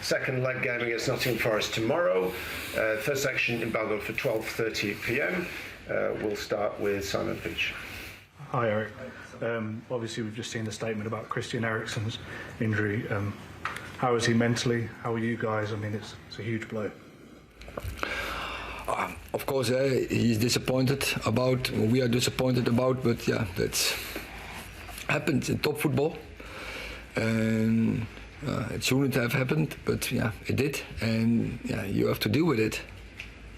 Second leg game against Nottingham Forest tomorrow. Third section in Belgrade for 12:30 p.m. We'll start with Simon Peach. Hi Eric. Obviously we've just seen the statement about Christian Eriksen's injury. How is he mentally? How are you guys? I mean, it's a huge blow. Of course, he's disappointed about. We are disappointed about, but yeah, that's happened in top football, and it shouldn't have happened, but yeah, it did, and yeah, you have to deal with it.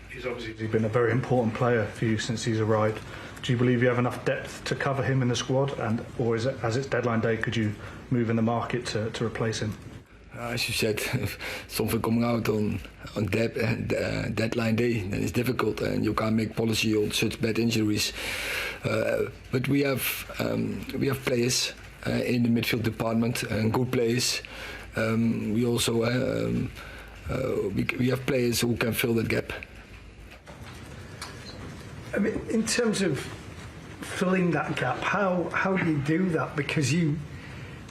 He's obviously been a very important player for you since he's arrived. Do you believe you have enough depth to cover him in the squad, or is it, as it's deadline day, could you move in the market to replace him? As you said, if something coming out on deadline day, then it's difficult, and you can't make policy on such bad injuries. But we have players in the midfield department, and good players. We also we have players who can fill that gap. I mean, in terms of filling that gap, how do you do that? Because you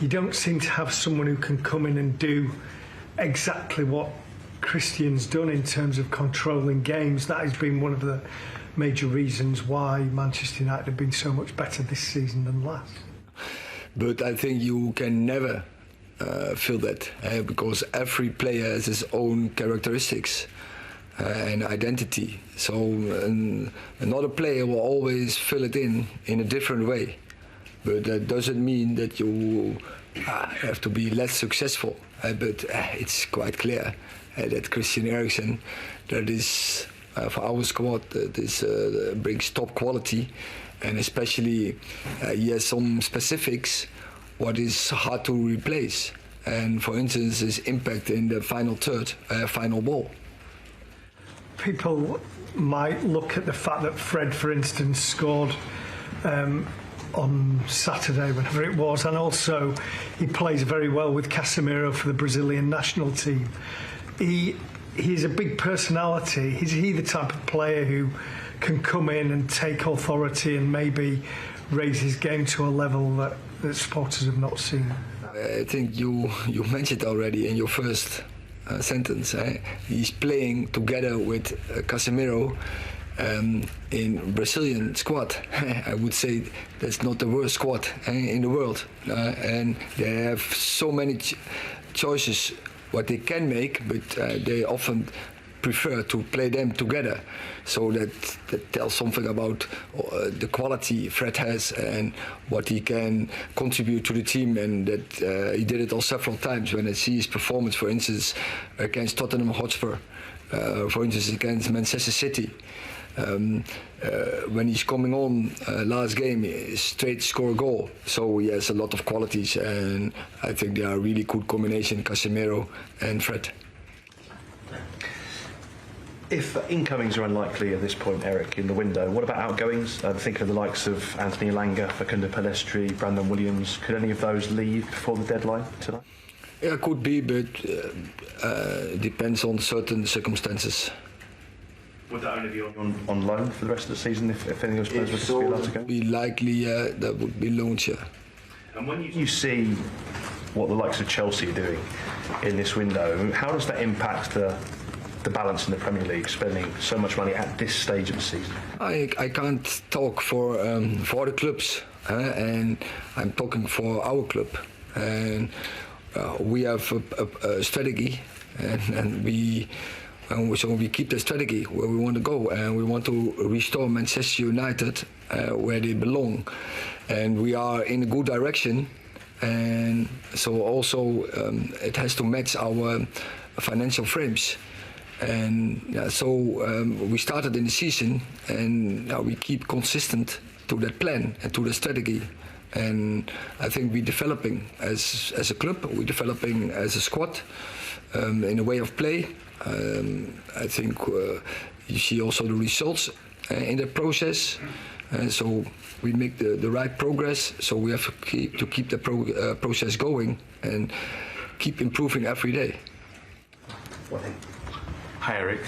don't seem to have someone who can come in and do exactly what Christian's done in terms of controlling games. That has been one of the major reasons why Manchester United have been so much better this season than last. But I think you can never feel that, because every player has his own characteristics and identity. So another player will always fill it in a different way. But that doesn't mean that you have to be less successful. But it's quite clear that Christian Eriksen, that is for our squad, this brings top quality, and especially he has some specifics what is hard to replace. And for instance, his impact in the final third, final ball. People might look at the fact that Fred, for instance, scored on Saturday, whenever it was, and also he plays very well with Casemiro for the Brazilian national team. He's a big personality. Is he the type of player who can come in and take authority and maybe raise his game to a level that supporters have not seen? I think you mentioned already in your first sentence. He's playing together with Casemiro in Brazilian squad. I would say that's not the worst squad in the world, and they have so many choices what they can make, but they often prefer to play them together. So that tells something about the quality Fred has and what he can contribute to the team, and that he did it all several times. When I see his performance, for instance, against Tottenham Hotspur, for instance against Manchester City, when he's coming on last game, he straight score a goal. So he has a lot of qualities, and I think they are a really good combination, Casemiro and Fred. If incomings are unlikely at this point, Eric, in the window, what about outgoings? Thinking of the likes of Anthony Elanga, Facundo Pellistri, Brandon Williams, could any of those leave before the deadline tonight? Yeah, could be, but it depends on certain circumstances. Would that only be on loan for the rest of the season if any of those players were to be allowed to go? Be likely, that would be loans, yeah. And when you see what the likes of Chelsea are doing in this window, how does that impact the balance in the Premier League, spending so much money at this stage of the season? I can't talk for other clubs, and I'm talking for our club. And we have a strategy, and we keep the strategy where we want to go, and we want to restore Manchester United where they belong, and we are in a good direction. And so also it has to match our financial frames. And yeah, so we started in the season, and now we keep consistent to that plan and to the strategy. And I think we're developing as a club, we're developing as a squad in a way of play. I think you see also the results in the process. So we make the right progress. So we have to keep the process going and keep improving every day. Hi Eric.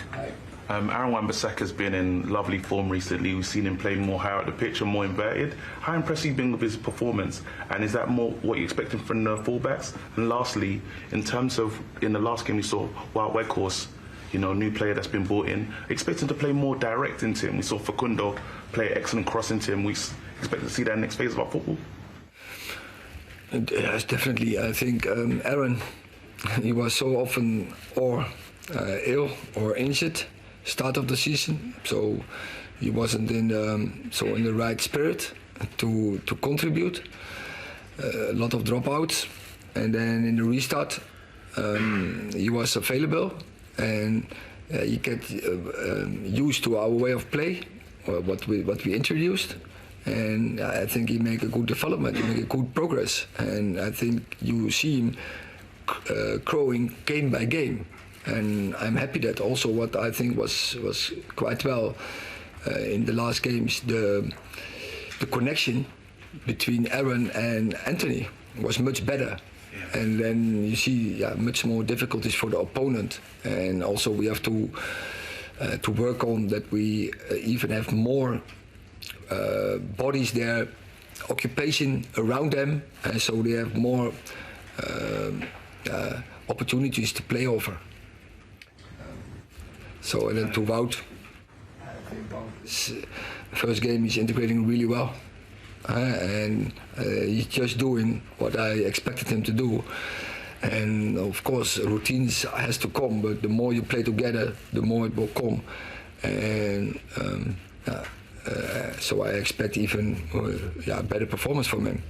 Aaron Wan-Bissaka's been in lovely form recently. We've seen him play more higher up the pitch and more inverted. How impressed have you been with his performance? And is that more what you're expecting from the fullbacks? And lastly, in terms of in the last game we saw Wild Weghorst, new player that's been brought in, expect him to play more direct into him. We saw Facundo play excellent cross into him. We expect to see that next phase of our football. Yes, definitely. I think Aaron, he was so often ill or injured start of the season, so he wasn't in the right spirit to contribute. A lot of dropouts, and then in the restart he was available, and you get used to our way of play, what we introduced. And I think he make a good development, he make a good progress, and I think you see him growing game by game. And I'm happy that also what I think was quite well in the last games, the connection between Aaron and Anthony was much better. Yeah. And then you see much more difficulties for the opponent, and also we have to work on that we even have more bodies there, occupation around them, and so they have more opportunities to play over. So and then to Wout, first game he's integrating really well, and he's just doing what I expected him to do. And of course routines has to come, but the more you play together, the more it will come. And so I expect even better performance from him.